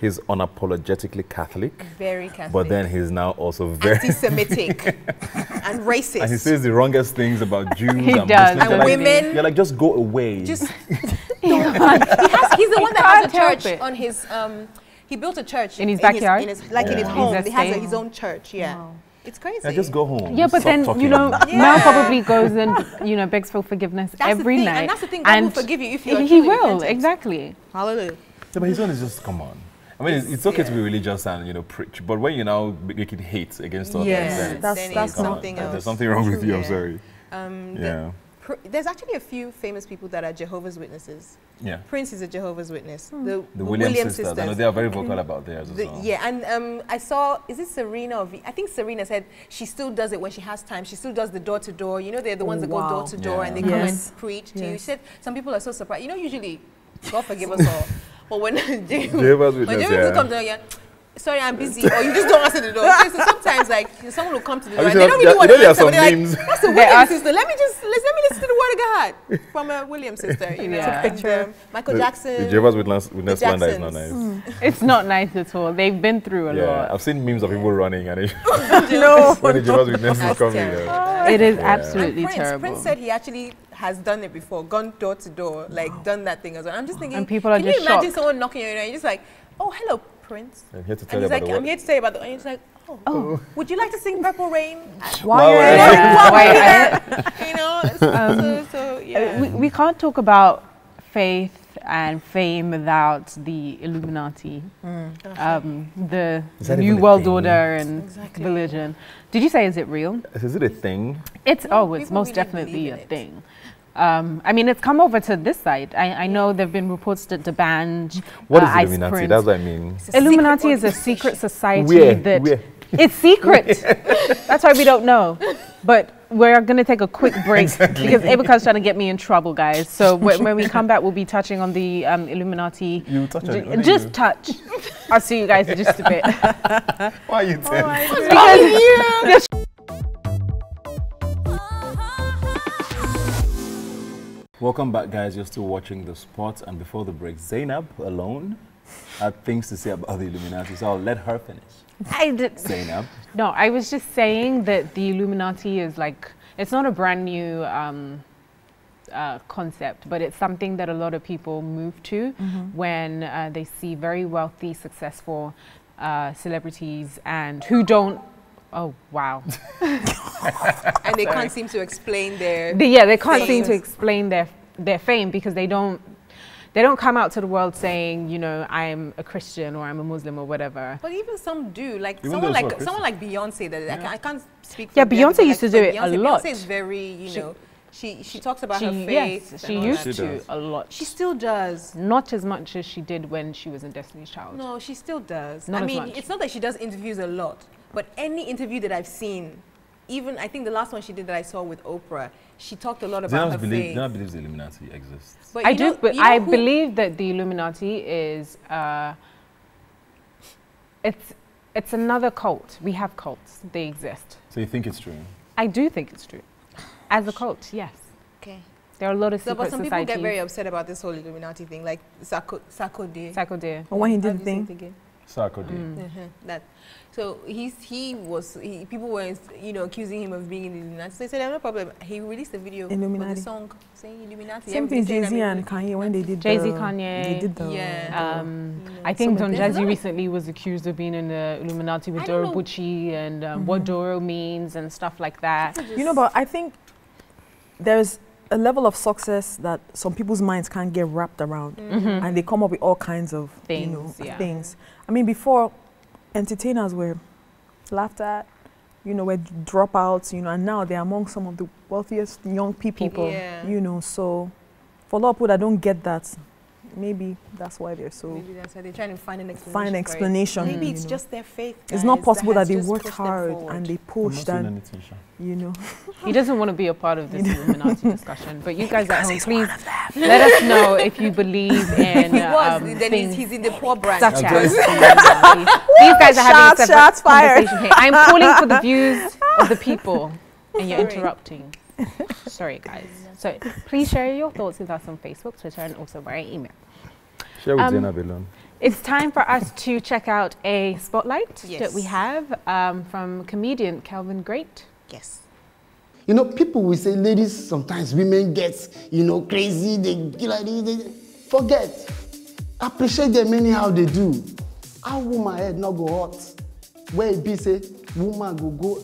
[SPEAKER 1] He's unapologetically Catholic,
[SPEAKER 3] very Catholic.
[SPEAKER 1] but then he's now also very
[SPEAKER 3] anti-Semitic and racist.
[SPEAKER 1] and he says the wrongest things about Jews
[SPEAKER 2] He
[SPEAKER 1] and
[SPEAKER 2] does.
[SPEAKER 1] Muslims.
[SPEAKER 3] And
[SPEAKER 1] You're like-
[SPEAKER 3] women.
[SPEAKER 1] You're like, just go away.
[SPEAKER 3] Just he's the one that has
[SPEAKER 2] can't
[SPEAKER 3] a
[SPEAKER 2] help
[SPEAKER 3] church
[SPEAKER 2] it.
[SPEAKER 3] on his he built a church
[SPEAKER 2] In his backyard?
[SPEAKER 3] in his
[SPEAKER 1] Yeah.
[SPEAKER 3] home.
[SPEAKER 2] His
[SPEAKER 3] He has
[SPEAKER 2] estate.
[SPEAKER 3] his own church. Yeah,
[SPEAKER 4] Wow.
[SPEAKER 3] it's crazy.
[SPEAKER 1] yeah, just go home.
[SPEAKER 2] Yeah, but
[SPEAKER 1] Stop
[SPEAKER 2] then,
[SPEAKER 1] talking.
[SPEAKER 2] Mel
[SPEAKER 3] Yeah.
[SPEAKER 2] probably goes and, begs for forgiveness
[SPEAKER 3] That's the
[SPEAKER 2] every
[SPEAKER 3] thing,
[SPEAKER 2] night.
[SPEAKER 3] and that's the thing. God will forgive you if you are
[SPEAKER 2] He
[SPEAKER 3] truly
[SPEAKER 2] will,
[SPEAKER 3] repentant.
[SPEAKER 2] exactly.
[SPEAKER 3] Hallelujah.
[SPEAKER 1] Yeah, but his one is just come on. I mean, it's okay to be religious and preach, but when you now make it hate against others,
[SPEAKER 4] Yes,
[SPEAKER 1] then
[SPEAKER 4] that's
[SPEAKER 3] Then
[SPEAKER 4] that's
[SPEAKER 3] it's
[SPEAKER 1] come on,
[SPEAKER 3] something
[SPEAKER 1] there's
[SPEAKER 3] else.
[SPEAKER 1] something wrong with you. I'm
[SPEAKER 3] Yeah.
[SPEAKER 1] sorry.
[SPEAKER 3] The- There's actually a few famous people that are Jehovah's Witnesses.
[SPEAKER 1] Yeah.
[SPEAKER 3] Prince is a Jehovah's Witness.
[SPEAKER 1] The Williams sisters. I know they are very vocal about theirs as well.
[SPEAKER 3] Yeah, and I saw, is it Serena? I think Serena said she still does it when she has time. She still does the door to door. They're the ones that go
[SPEAKER 4] wow.
[SPEAKER 3] door to door
[SPEAKER 1] Yeah.
[SPEAKER 3] and they come
[SPEAKER 4] Yes.
[SPEAKER 3] and preach to you. She
[SPEAKER 4] Yes.
[SPEAKER 3] said some people are so surprised. Usually, God forgive us all. But when
[SPEAKER 1] Jehovah's
[SPEAKER 3] when
[SPEAKER 1] Witness,
[SPEAKER 3] Jehovah's
[SPEAKER 1] yeah.
[SPEAKER 3] comes down, sorry, I'm busy, or you just don't answer the door. Okay, so sometimes, like, someone will come to the door and
[SPEAKER 1] sure
[SPEAKER 3] they don't really want to answer, but they're
[SPEAKER 1] memes.
[SPEAKER 3] like, that's a Williams sister. Let me listen to the word of God from a Williams sister, you know.
[SPEAKER 2] Yeah.
[SPEAKER 3] And, Michael Jackson.
[SPEAKER 1] The Jehovah's Witness land is not nice.
[SPEAKER 2] It's not nice at all. They've been through a lot.
[SPEAKER 1] I've seen memes of people running and
[SPEAKER 4] No.
[SPEAKER 1] when the Jehovah's Witness is
[SPEAKER 3] That's
[SPEAKER 1] coming.
[SPEAKER 3] terrible.
[SPEAKER 2] It is
[SPEAKER 1] Yeah.
[SPEAKER 2] absolutely
[SPEAKER 3] And
[SPEAKER 2] terrible.
[SPEAKER 3] Prince said he actually has done it before, gone door to door, like done that thing as well. I'm just thinking,
[SPEAKER 2] And people are
[SPEAKER 3] can
[SPEAKER 2] just
[SPEAKER 3] you imagine
[SPEAKER 2] shocked.
[SPEAKER 3] someone knocking on your door and you're just like, oh, hello, Prince.
[SPEAKER 1] I'm here to tell
[SPEAKER 3] And
[SPEAKER 1] you
[SPEAKER 3] he's
[SPEAKER 1] about
[SPEAKER 3] like,
[SPEAKER 1] the
[SPEAKER 3] I'm here to tell you about the, and he's like, oh, would you like to sing Purple Rain?
[SPEAKER 1] Wow.
[SPEAKER 3] You know, so yeah.
[SPEAKER 2] We can't talk about faith and fame without the Illuminati, the
[SPEAKER 1] Is that
[SPEAKER 2] New
[SPEAKER 1] even a
[SPEAKER 2] World
[SPEAKER 1] thing?
[SPEAKER 2] Order and
[SPEAKER 3] Exactly.
[SPEAKER 2] religion. Did you say, is it real?
[SPEAKER 1] Is it a thing?
[SPEAKER 2] It's
[SPEAKER 3] People
[SPEAKER 2] most
[SPEAKER 3] really
[SPEAKER 2] definitely
[SPEAKER 3] believe
[SPEAKER 2] a
[SPEAKER 3] in it.
[SPEAKER 2] thing. I mean, it's come over to this side. I know there have been reports that the band
[SPEAKER 1] What is
[SPEAKER 2] Ice
[SPEAKER 1] Illuminati?
[SPEAKER 2] Prince-
[SPEAKER 1] That's what I mean.
[SPEAKER 3] It's a
[SPEAKER 2] Illuminati
[SPEAKER 3] secret
[SPEAKER 2] is a
[SPEAKER 3] organization.
[SPEAKER 2] secret society that it's secret. That's why we don't know. But we're going to take a quick break because Ebuka's trying to get me in trouble, guys. So when we come back, we'll be touching on the Illuminati.
[SPEAKER 1] You touch on it, only
[SPEAKER 2] Just
[SPEAKER 1] you.
[SPEAKER 2] touch. I'll see you guys in just a bit.
[SPEAKER 1] Why are you tense?
[SPEAKER 2] Because
[SPEAKER 1] Welcome back, guys. You're still watching the SpOt, and before the break, Zainab alone had things to say about the Illuminati, so I'll let her finish.
[SPEAKER 2] I did.
[SPEAKER 1] Zainab.
[SPEAKER 2] No, I was just saying that the Illuminati is like, it's not a brand new concept, but it's something that a lot of people move to when they see very wealthy, successful celebrities and who don't, oh, wow.
[SPEAKER 3] And they can't seem to explain their
[SPEAKER 2] They can't seem to
[SPEAKER 3] fame.
[SPEAKER 2] explain their fame because they don't come out to the world saying, you know, I'm a Christian or I'm a Muslim or whatever.
[SPEAKER 3] But even some do, like
[SPEAKER 1] Even
[SPEAKER 3] someone
[SPEAKER 1] those who
[SPEAKER 3] like
[SPEAKER 1] are
[SPEAKER 3] someone like Beyonce. That I can't speak.
[SPEAKER 2] Yeah,
[SPEAKER 3] for Beyonce,
[SPEAKER 2] Beyonce
[SPEAKER 3] but
[SPEAKER 2] used to
[SPEAKER 3] like
[SPEAKER 2] do
[SPEAKER 3] for
[SPEAKER 2] it a
[SPEAKER 3] Beyonce,
[SPEAKER 2] lot.
[SPEAKER 3] Beyonce is very, you know, she talks about her faith.
[SPEAKER 2] Yes, she
[SPEAKER 3] and all
[SPEAKER 2] used
[SPEAKER 3] that.
[SPEAKER 1] She
[SPEAKER 2] to
[SPEAKER 1] does.
[SPEAKER 2] a lot.
[SPEAKER 3] She still does.
[SPEAKER 2] Not as much as she did when she was in Destiny's Child.
[SPEAKER 3] No, she still does.
[SPEAKER 2] Not
[SPEAKER 3] I
[SPEAKER 2] as
[SPEAKER 3] mean,
[SPEAKER 2] much.
[SPEAKER 3] it's not that she does interviews a lot, but any interview that I've seen, even I think the last one she did that I saw with Oprah, she talked a lot about her faith.
[SPEAKER 1] Zainab believes the Illuminati exists.
[SPEAKER 3] But
[SPEAKER 2] I
[SPEAKER 3] you
[SPEAKER 2] do,
[SPEAKER 3] know-
[SPEAKER 2] but
[SPEAKER 3] you know
[SPEAKER 2] I
[SPEAKER 3] who-
[SPEAKER 2] believe that the Illuminati is it's another cult. We have cults; they exist.
[SPEAKER 1] So you think it's true?
[SPEAKER 2] I do think it's true. As a cult, yes.
[SPEAKER 3] Okay.
[SPEAKER 2] There are a lot of
[SPEAKER 3] So,
[SPEAKER 2] secret
[SPEAKER 3] but some people
[SPEAKER 2] societies.
[SPEAKER 3] get very upset about this whole Illuminati thing, like Sarkodie.
[SPEAKER 2] Psychodeer.
[SPEAKER 4] Or when he
[SPEAKER 3] How
[SPEAKER 4] did
[SPEAKER 3] do
[SPEAKER 4] the
[SPEAKER 3] you say it
[SPEAKER 4] thing.
[SPEAKER 3] again?
[SPEAKER 1] Sarkodie.
[SPEAKER 3] That. So people were, you know, accusing him of being in the Illuminati. So they said, no problem. He released a video with
[SPEAKER 4] Illuminati.
[SPEAKER 3] the song saying Illuminati.
[SPEAKER 4] Same thing,
[SPEAKER 3] everything saying
[SPEAKER 4] Jay-Z
[SPEAKER 3] I'm
[SPEAKER 4] and Kanye when they did
[SPEAKER 2] Jay-Z,
[SPEAKER 4] the,
[SPEAKER 2] Kanye.
[SPEAKER 4] They did the,
[SPEAKER 3] Yeah.
[SPEAKER 2] I think Don
[SPEAKER 3] there's a
[SPEAKER 2] Jazzy
[SPEAKER 3] lot.
[SPEAKER 2] recently was accused of being in the Illuminati with
[SPEAKER 3] I don't
[SPEAKER 2] Doro
[SPEAKER 3] know.
[SPEAKER 2] Bucci and what Doro means and stuff like that.
[SPEAKER 4] You know, but I think there's a level of success that some people's minds can't get wrapped around, and they come up with all kinds of
[SPEAKER 2] Things, yeah.
[SPEAKER 4] things. I mean, before entertainers were laughed at, you know, were dropouts, you know, and now they're among some of the wealthiest young people.
[SPEAKER 3] Yeah.
[SPEAKER 4] You know, so for a lot of people that don't get that, maybe that's why they're so
[SPEAKER 3] Maybe that's why they're trying to find an explanation.
[SPEAKER 4] find
[SPEAKER 3] for it.
[SPEAKER 4] explanation.
[SPEAKER 3] Maybe
[SPEAKER 4] you
[SPEAKER 3] it's
[SPEAKER 4] know.
[SPEAKER 3] just their faith.
[SPEAKER 4] It's not
[SPEAKER 3] guys,
[SPEAKER 4] possible that
[SPEAKER 3] has
[SPEAKER 4] they
[SPEAKER 3] just
[SPEAKER 4] worked
[SPEAKER 3] pushed them
[SPEAKER 4] hard
[SPEAKER 3] forward.
[SPEAKER 4] and they
[SPEAKER 1] I'm not
[SPEAKER 4] pushed
[SPEAKER 1] saying
[SPEAKER 4] and
[SPEAKER 1] anything, Sha.
[SPEAKER 4] you know.
[SPEAKER 2] He doesn't want to be a part of this Illuminati discussion. But you guys at home, please let us know if you believe in
[SPEAKER 3] He was. Then
[SPEAKER 2] things
[SPEAKER 3] he's in the poor branch.
[SPEAKER 2] such
[SPEAKER 1] I'm
[SPEAKER 2] as Illuminati. These guys are having a separate
[SPEAKER 4] Shots fired.
[SPEAKER 2] conversation here. I'm calling for the views of the people, and you're
[SPEAKER 3] Sorry.
[SPEAKER 2] interrupting. Sorry, guys. So please share your thoughts with us on Facebook, Twitter, and also via email.
[SPEAKER 1] Share with
[SPEAKER 2] Um,
[SPEAKER 1] Zainab alone.
[SPEAKER 2] It's time for us to check out a spotlight
[SPEAKER 3] Yes.
[SPEAKER 2] that we have from comedian Kelvin Great.
[SPEAKER 3] Yes.
[SPEAKER 5] You know, people will say, ladies, sometimes women get, you know, crazy, they get like this, they forget. Appreciate them anyhow they do. How woman head not go hot? Where it be say, woman go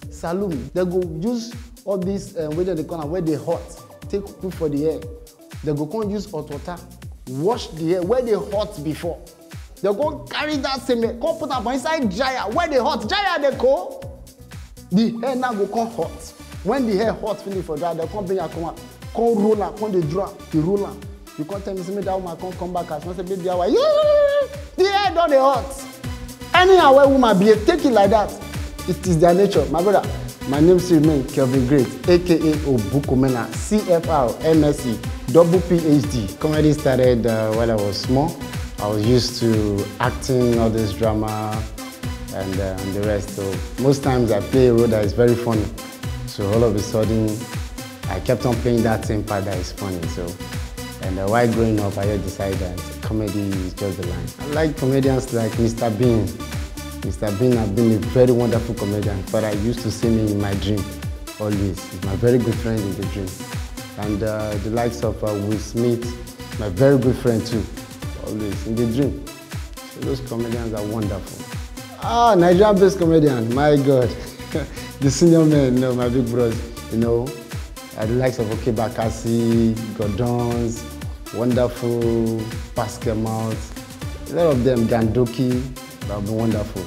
[SPEAKER 5] saloon, they go use all this, whether they call where they hot, take put for the hair. They go come use hot water, wash the hair where they hot before. They go carry that same hair, come put am for inside dryer, where they hot, dryer they cold. The hair now go come hot. When the hair hot finish for dry, they come bring am come roll am, come dey draw am, dey roll am. You come tell me say make that woman come back as well say baby how are you? The hair don dey hot. Anyhow wey woman behave, take it like that. It is their nature. My brother, my name still remain Kelvin Great, aka Obukomena, CFR, MSc, double PhD. Comedy started when I was small. I was used to acting, all this drama, and the rest. So most times I play a role that is very funny. So all of a sudden, I kept on playing that same part that is funny. So, and while growing up, I just decided that comedy is just the line. I like comedians like Mr. Bean. Mr. Bean has been a very wonderful comedian, but I used to see him in my dream, always. He's my very good friend in the dream. And the likes of Will Smith, my very good friend too, always in the dream. So those comedians are wonderful. Ah, Nigerian-based comedian, my God. The senior men, you know, my big bros, you know, the likes of Oke Bakassi, Gordons, wonderful Pascal Mouth, a lot of them, Gandoki, that have been wonderful.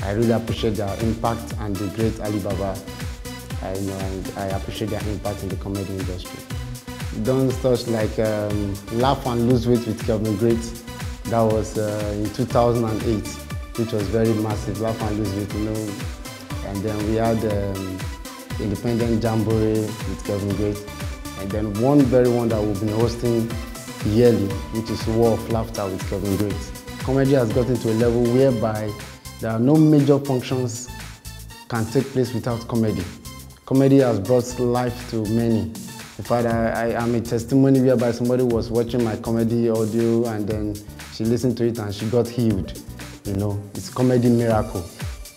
[SPEAKER 5] I really appreciate their impact, and the great Alibaba. And I appreciate their impact in the comedy industry. Done stuff like Laugh and Lose Weight with Kelvin Great. That was in 2008, which was very massive. Laugh and Lose Weight, you know. And then we had Independent Jamboree with Kelvin Great. And then one that we've been hosting yearly, which is War of Laughter with Kelvin Great. Comedy has gotten to a level whereby there are no major functions can take place without comedy. Comedy has brought life to many. In fact, I am a testimony whereby somebody was watching my comedy audio and then she listened to it and she got healed. You know, it's a comedy miracle.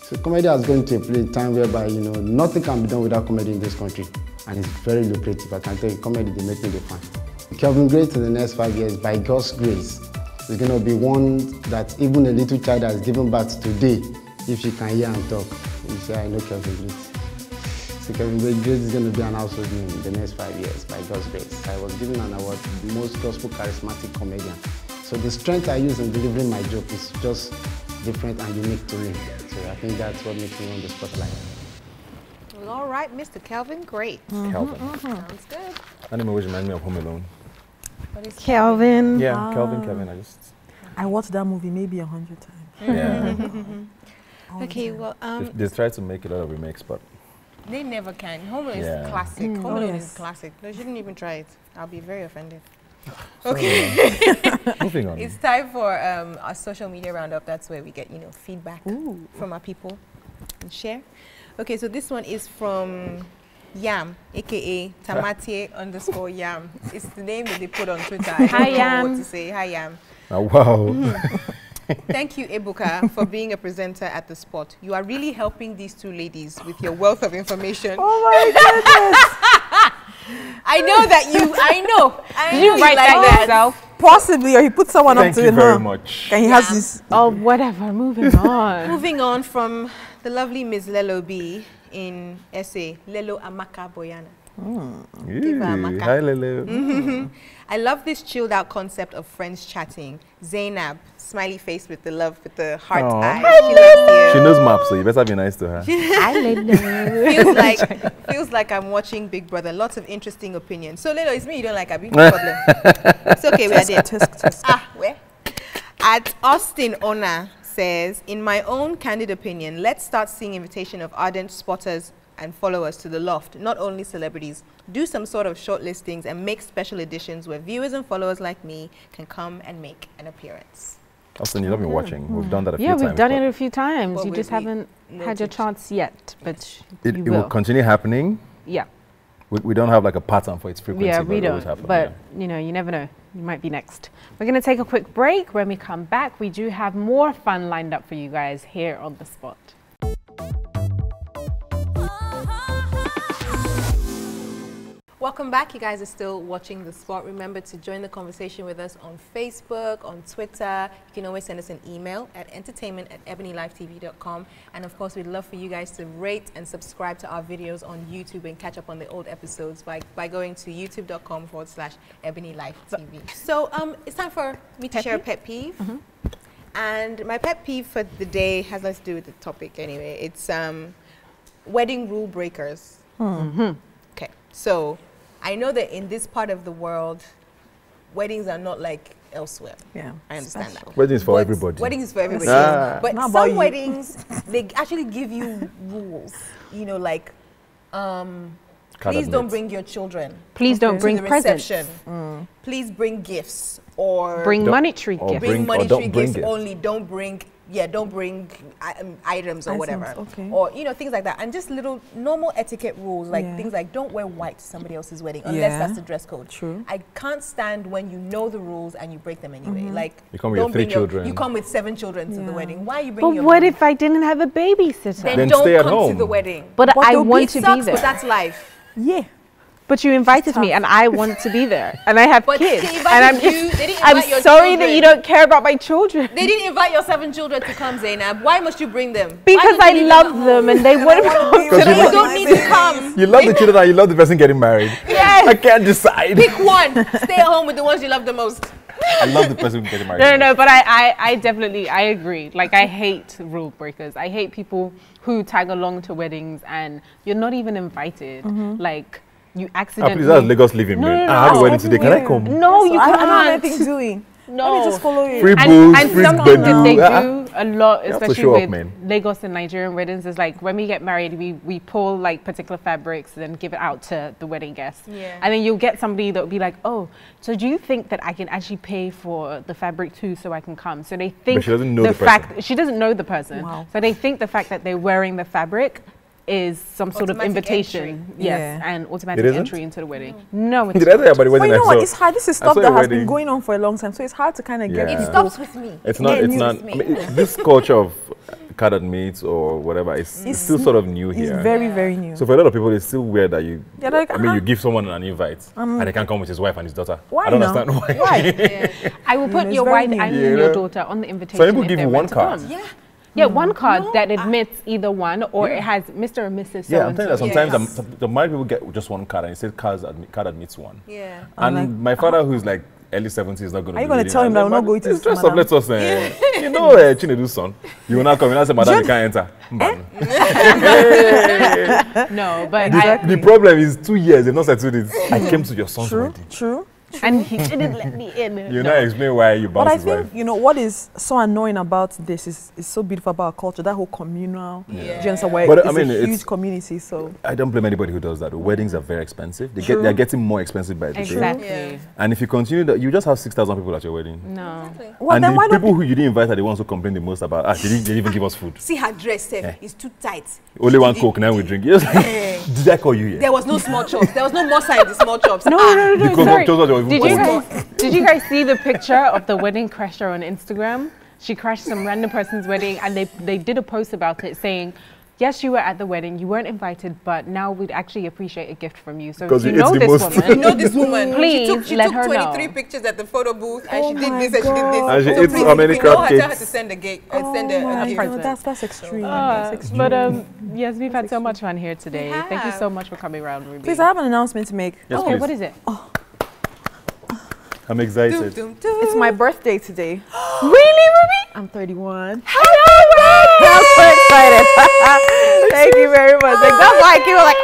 [SPEAKER 5] So comedy has gone to a time whereby, you know, nothing can be done without comedy in this country. And it's very lucrative. I can tell you, comedy, they make me fun. Kelvin Great in the next 5 years, by God's grace, is going to be one that even a little child that is given birth today, if she can hear and talk, you say, I know Kelvin Great. So Kelvin Great is going to be an household name in the next 5 years, by God's grace. I was given an award, the most gospel charismatic comedian. So the strength I use in delivering my joke is just different and unique to me. So I think that's what makes me on the spotlight.
[SPEAKER 3] Well, all right, Mr. Kelvin, great.
[SPEAKER 1] Kelvin.
[SPEAKER 3] Sounds good.
[SPEAKER 1] That name always reminds me of Home Alone.
[SPEAKER 3] What is
[SPEAKER 2] Kelvin.
[SPEAKER 1] Yeah, Kelvin.
[SPEAKER 4] I watched that movie maybe 100 times.
[SPEAKER 1] Yeah.
[SPEAKER 3] Okay, well,
[SPEAKER 1] They tried to make a lot of remakes, but
[SPEAKER 3] they never can. Home Alone is classic. Home Alone is classic. They shouldn't even try it. I'll be very offended. Okay.
[SPEAKER 1] Moving on.
[SPEAKER 3] It's time for our social media roundup. That's where we get, you know, feedback from our people and share. Okay, so this one is from Yam, aka Tamatie_Yam. It's the name that they put on Twitter. I don't know what to say. Hi Yam.
[SPEAKER 1] Oh, wow.
[SPEAKER 3] Thank you, Ebuka, for being a presenter at the SpOt. You are really helping these two ladies with your wealth of information.
[SPEAKER 4] Oh my goodness!
[SPEAKER 3] I know that you. I know.
[SPEAKER 2] Did you write that yourself?
[SPEAKER 4] Possibly, or he put someone up to it.
[SPEAKER 1] Thank you very much.
[SPEAKER 4] And he has this.
[SPEAKER 2] Oh, whatever. Moving on.
[SPEAKER 3] Moving on from the lovely Ms. Lelo B in SA, Lelo Amaka Boyana. Give her Amaka.
[SPEAKER 1] Hi, Lele.
[SPEAKER 3] I love this chilled out concept of friends chatting. Zainab, smiley face with the love, with the heart eye. She loves you.
[SPEAKER 1] She knows maps, so you better be nice to her.
[SPEAKER 2] Hi, Lelo.
[SPEAKER 3] feels like I'm watching Big Brother. Lots of interesting opinions. So Lelo, it's me you don't like, Abi. No problem. It's okay, we are there. Where? At Austin Ona says, in my own candid opinion, let's start seeing invitation of ardent spotters and followers to the loft, not only celebrities. Do some sort of short listings and make special editions where viewers and followers like me can come and make an appearance.
[SPEAKER 1] Austin, you've not been watching. We've done that a few times.
[SPEAKER 2] Yeah, we've done it a few times.
[SPEAKER 3] But
[SPEAKER 2] You just haven't had your chance yet, but
[SPEAKER 1] It will continue happening.
[SPEAKER 2] Yeah.
[SPEAKER 1] We don't have like a pattern for its frequency.
[SPEAKER 2] Yeah, we
[SPEAKER 1] but it always
[SPEAKER 2] don't.
[SPEAKER 1] happen,
[SPEAKER 2] But, you know, you never know. You might be next. We're going to take a quick break. When we come back, we do have more fun lined up for you guys here on The SpOt.
[SPEAKER 3] Welcome back. You guys are still watching The SpOt. Remember to join the conversation with us on Facebook, on Twitter. You can always send us an email at entertainment@EbonyLifeTV.com. And of course, we'd love for you guys to rate and subscribe to our videos on YouTube and catch up on the old episodes by going to youtube.com/EbonyLifeTV. So it's time for me to share a pet peeve. And my pet peeve for the day has less to do with the topic anyway. It's wedding rule breakers. Okay, so I know that in this part of the world, weddings are not like elsewhere.
[SPEAKER 4] Yeah,
[SPEAKER 3] I understand that.
[SPEAKER 1] Weddings for everybody.
[SPEAKER 3] Weddings for everybody. But
[SPEAKER 4] Not about
[SPEAKER 3] some
[SPEAKER 4] you.
[SPEAKER 3] weddings, they actually give you rules. You know, like Please don't bring your children.
[SPEAKER 2] Please don't bring
[SPEAKER 3] to the
[SPEAKER 2] presents.
[SPEAKER 3] reception. Please bring gifts or
[SPEAKER 2] Bring monetary
[SPEAKER 1] or
[SPEAKER 2] gifts.
[SPEAKER 3] bring monetary
[SPEAKER 1] don't bring
[SPEAKER 3] gifts
[SPEAKER 1] it.
[SPEAKER 3] only. Don't bring items or whatever.
[SPEAKER 4] Okay.
[SPEAKER 3] Or things like that, and just little normal etiquette rules, like things like don't wear white to somebody else's wedding unless that's the dress code.
[SPEAKER 4] True.
[SPEAKER 3] I can't stand when you know the rules and you break them anyway. Like
[SPEAKER 1] You come with your
[SPEAKER 3] don't
[SPEAKER 1] 3
[SPEAKER 3] bring
[SPEAKER 1] children.
[SPEAKER 3] you come with 7 children to the wedding. Why are you bringing
[SPEAKER 2] But
[SPEAKER 3] your
[SPEAKER 2] what
[SPEAKER 3] baby?
[SPEAKER 2] if I didn't have a babysitter?
[SPEAKER 3] Then
[SPEAKER 1] Then
[SPEAKER 3] don't
[SPEAKER 1] stay at
[SPEAKER 3] come to
[SPEAKER 1] home.
[SPEAKER 3] the wedding.
[SPEAKER 2] But I
[SPEAKER 3] It
[SPEAKER 2] want to be
[SPEAKER 3] sucks,
[SPEAKER 2] there.
[SPEAKER 3] but that's life.
[SPEAKER 4] Yeah.
[SPEAKER 2] But you invited me, and I want to be there, and I have
[SPEAKER 3] But
[SPEAKER 2] kids,
[SPEAKER 3] they
[SPEAKER 2] and I'm
[SPEAKER 3] invited you, they didn't
[SPEAKER 2] I'm
[SPEAKER 3] invite your
[SPEAKER 2] sorry that
[SPEAKER 3] children.
[SPEAKER 2] you don't care about my children.
[SPEAKER 3] They didn't invite your 7 children to come, Zainab. Why must you bring them? Why
[SPEAKER 2] Because
[SPEAKER 3] don't you
[SPEAKER 2] I
[SPEAKER 3] leave
[SPEAKER 2] love
[SPEAKER 3] at
[SPEAKER 2] them,
[SPEAKER 3] home?
[SPEAKER 2] and they want to come to
[SPEAKER 1] Because
[SPEAKER 2] the
[SPEAKER 1] you
[SPEAKER 3] You
[SPEAKER 2] wedding.
[SPEAKER 3] don't need to come.
[SPEAKER 1] You love the children and you love the person getting married.
[SPEAKER 2] Yes.
[SPEAKER 1] I can't decide.
[SPEAKER 3] Pick one. Stay at home with the ones you love the most.
[SPEAKER 1] I love the person getting married.
[SPEAKER 2] No, but I definitely, I agree. Like, I hate rule breakers. I hate people who tag along to weddings and you're not even invited. Like, you accidentally...
[SPEAKER 1] Please, that's Lagos living,
[SPEAKER 2] No,
[SPEAKER 1] man.
[SPEAKER 2] no,
[SPEAKER 1] I have a
[SPEAKER 2] no.
[SPEAKER 1] wedding today. Can I come?
[SPEAKER 2] No, you
[SPEAKER 4] I don't have
[SPEAKER 2] can't.
[SPEAKER 4] anything doing.
[SPEAKER 2] No.
[SPEAKER 4] Let me just follow you.
[SPEAKER 1] Free
[SPEAKER 2] And
[SPEAKER 1] booze, free
[SPEAKER 2] something that they
[SPEAKER 1] bedu.
[SPEAKER 2] do a lot,
[SPEAKER 1] You have to
[SPEAKER 2] especially
[SPEAKER 1] show up,
[SPEAKER 2] with
[SPEAKER 1] man.
[SPEAKER 2] Lagos and Nigerian weddings, is like when we get married, we pull like particular fabrics and then give it out to the wedding guests.
[SPEAKER 3] Yeah.
[SPEAKER 2] And then you'll get somebody that will be like, oh, so do you think that I can actually pay for the fabric too so I can come? So they think
[SPEAKER 1] she doesn't know the
[SPEAKER 2] fact she doesn't know the person.
[SPEAKER 4] Wow.
[SPEAKER 2] So they think the fact that they're wearing the fabric is some sort of
[SPEAKER 3] Automatic
[SPEAKER 2] invitation.
[SPEAKER 3] entry.
[SPEAKER 2] Yes,
[SPEAKER 4] Yeah.
[SPEAKER 2] and
[SPEAKER 1] It
[SPEAKER 2] automatic
[SPEAKER 1] isn't?
[SPEAKER 2] entry into the wedding. No, it's
[SPEAKER 1] Did I tell you about the
[SPEAKER 4] But
[SPEAKER 1] wedding
[SPEAKER 4] you know
[SPEAKER 1] I
[SPEAKER 4] what?
[SPEAKER 1] saw?
[SPEAKER 4] It's hard. This is
[SPEAKER 1] I
[SPEAKER 4] stuff
[SPEAKER 1] saw
[SPEAKER 4] that
[SPEAKER 1] a
[SPEAKER 4] has been
[SPEAKER 1] wedding.
[SPEAKER 4] going on for a long time, so it's hard to kind of get.
[SPEAKER 1] Yeah.
[SPEAKER 3] It stops with me.
[SPEAKER 1] It's not.
[SPEAKER 3] It
[SPEAKER 1] It's
[SPEAKER 3] ends
[SPEAKER 1] not.
[SPEAKER 3] with me.
[SPEAKER 1] I mean, this culture of carded meats or whatever is it's still sort of new
[SPEAKER 4] It's
[SPEAKER 1] here.
[SPEAKER 4] very, very new.
[SPEAKER 1] So for a lot of people, it's still weird that you.
[SPEAKER 4] You're like,
[SPEAKER 1] I mean, you give someone an invite and they can't come with his wife and his daughter.
[SPEAKER 4] Why
[SPEAKER 1] I don't
[SPEAKER 4] now?
[SPEAKER 1] understand why.
[SPEAKER 4] Why?
[SPEAKER 2] I will put
[SPEAKER 4] it's
[SPEAKER 2] your
[SPEAKER 4] very
[SPEAKER 2] wife
[SPEAKER 4] new.
[SPEAKER 2] and
[SPEAKER 1] Yeah.
[SPEAKER 2] your daughter on the invitation.
[SPEAKER 1] Some people
[SPEAKER 2] if
[SPEAKER 1] give
[SPEAKER 2] they're
[SPEAKER 1] you
[SPEAKER 2] meant
[SPEAKER 1] one
[SPEAKER 2] to
[SPEAKER 1] card.
[SPEAKER 2] come.
[SPEAKER 3] Yeah.
[SPEAKER 2] Yeah, one card that admits either one, or it has Mr. and Mrs.
[SPEAKER 1] Yeah, I'm telling you that sometimes
[SPEAKER 3] Yes.
[SPEAKER 1] the married people get just one card and it says card admits one.
[SPEAKER 3] Yeah.
[SPEAKER 1] And
[SPEAKER 4] like,
[SPEAKER 1] my father, who's like early 70s, is not going to.
[SPEAKER 4] Are you gonna tell him that we're not going to
[SPEAKER 1] It's
[SPEAKER 4] this,
[SPEAKER 1] dress up.
[SPEAKER 4] madam?
[SPEAKER 1] Let us. You know, Chinedu's son. You will not come. You now say, madam, you can't enter. Man.
[SPEAKER 2] No, but
[SPEAKER 1] The problem is 2 years. They've not settled it. I came to your son's
[SPEAKER 4] True,
[SPEAKER 1] wedding.
[SPEAKER 4] true.
[SPEAKER 2] and he didn't let me in.
[SPEAKER 1] You now explain why you
[SPEAKER 4] But
[SPEAKER 1] bounced
[SPEAKER 4] I
[SPEAKER 1] his
[SPEAKER 4] think,
[SPEAKER 1] wife.
[SPEAKER 4] you know, what is so annoying about this is so beautiful about our culture, that whole communal, do you understand, where
[SPEAKER 1] But,
[SPEAKER 4] it's
[SPEAKER 1] I mean,
[SPEAKER 4] a
[SPEAKER 1] it's-
[SPEAKER 4] huge community, so.
[SPEAKER 1] I don't blame anybody who does that. The weddings are very expensive.
[SPEAKER 4] True.
[SPEAKER 1] They're getting more expensive by the day.
[SPEAKER 2] Exactly.
[SPEAKER 3] Yeah.
[SPEAKER 1] And if you continue that, you just have 6,000 people at your wedding.
[SPEAKER 2] No.
[SPEAKER 4] Well,
[SPEAKER 1] and
[SPEAKER 4] then
[SPEAKER 1] the
[SPEAKER 4] why
[SPEAKER 1] people
[SPEAKER 4] don't
[SPEAKER 1] who you didn't invite are the ones who complain the most about, they didn't even give us food.
[SPEAKER 3] See her dress, Seth.
[SPEAKER 1] Yeah.
[SPEAKER 3] It's too tight.
[SPEAKER 1] Only one Coke, now we drink. Yes. Did I call you here?
[SPEAKER 3] There was no small chops. There was no more side the small chops.
[SPEAKER 2] No,
[SPEAKER 1] Because
[SPEAKER 2] sorry.
[SPEAKER 1] of those are even
[SPEAKER 2] Did you guys see the picture of the wedding crasher on Instagram? She crashed some random person's wedding, and they did a post about it saying, yes, you were at the wedding, you weren't invited, but now we'd actually appreciate a gift from you. So if
[SPEAKER 1] 'Cause
[SPEAKER 2] you
[SPEAKER 1] it's
[SPEAKER 2] know
[SPEAKER 1] the
[SPEAKER 2] this
[SPEAKER 1] most-
[SPEAKER 3] You
[SPEAKER 2] woman,
[SPEAKER 3] know this woman.
[SPEAKER 2] Please
[SPEAKER 3] she
[SPEAKER 2] let
[SPEAKER 3] took
[SPEAKER 2] her
[SPEAKER 3] 23
[SPEAKER 2] know.
[SPEAKER 3] pictures at the photo booth, and
[SPEAKER 4] Oh
[SPEAKER 3] she did
[SPEAKER 4] my
[SPEAKER 3] this and she did this.
[SPEAKER 1] And she
[SPEAKER 3] So
[SPEAKER 1] ate
[SPEAKER 3] please,
[SPEAKER 1] how many
[SPEAKER 3] if you know
[SPEAKER 1] crab
[SPEAKER 3] her, tell her
[SPEAKER 1] cakes?
[SPEAKER 3] to send a gift.
[SPEAKER 4] Oh
[SPEAKER 3] Send
[SPEAKER 4] my
[SPEAKER 3] a
[SPEAKER 4] God,
[SPEAKER 3] gift.
[SPEAKER 4] that's extreme. That's extreme.
[SPEAKER 2] but yes, we've had so much fun here today.
[SPEAKER 3] We
[SPEAKER 2] Thank you
[SPEAKER 3] have.
[SPEAKER 2] so much for coming around, Ruby.
[SPEAKER 4] Please, I have an announcement to make.
[SPEAKER 1] Yes,
[SPEAKER 2] Okay,
[SPEAKER 1] please.
[SPEAKER 2] what is it?
[SPEAKER 1] I'm excited.
[SPEAKER 4] It's my birthday today.
[SPEAKER 2] Really, Ruby?
[SPEAKER 4] I'm 31.
[SPEAKER 2] Happy
[SPEAKER 4] I'm so excited. Thank you very much. Like, that's why I keep like,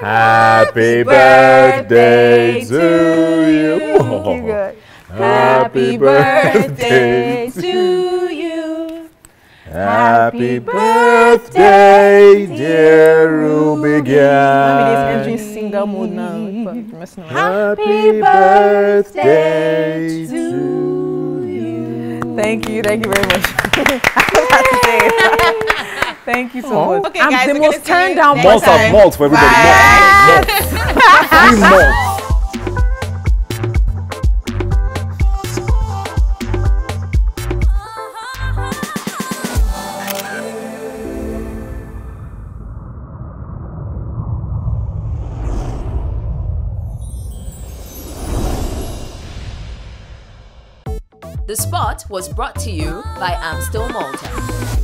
[SPEAKER 1] Happy birthday to you.
[SPEAKER 4] thank you, God.
[SPEAKER 1] Happy birthday
[SPEAKER 2] to you.
[SPEAKER 1] Happy birthday, dear Ruby
[SPEAKER 4] Lamide is
[SPEAKER 1] Gyang.
[SPEAKER 4] entering single mode now. But messing around.
[SPEAKER 1] Happy birthday to you.
[SPEAKER 4] Thank you very much. I have to say it. Thank you so much.
[SPEAKER 3] Okay,
[SPEAKER 4] I'm
[SPEAKER 3] guys,
[SPEAKER 4] the
[SPEAKER 3] we're
[SPEAKER 4] most
[SPEAKER 3] gonna see
[SPEAKER 4] turned
[SPEAKER 3] you
[SPEAKER 4] down
[SPEAKER 3] next
[SPEAKER 1] Malts
[SPEAKER 3] time.
[SPEAKER 1] have malts for everybody. Malts. Free malts.
[SPEAKER 6] The SpOt was brought to you by I'm Still Malta.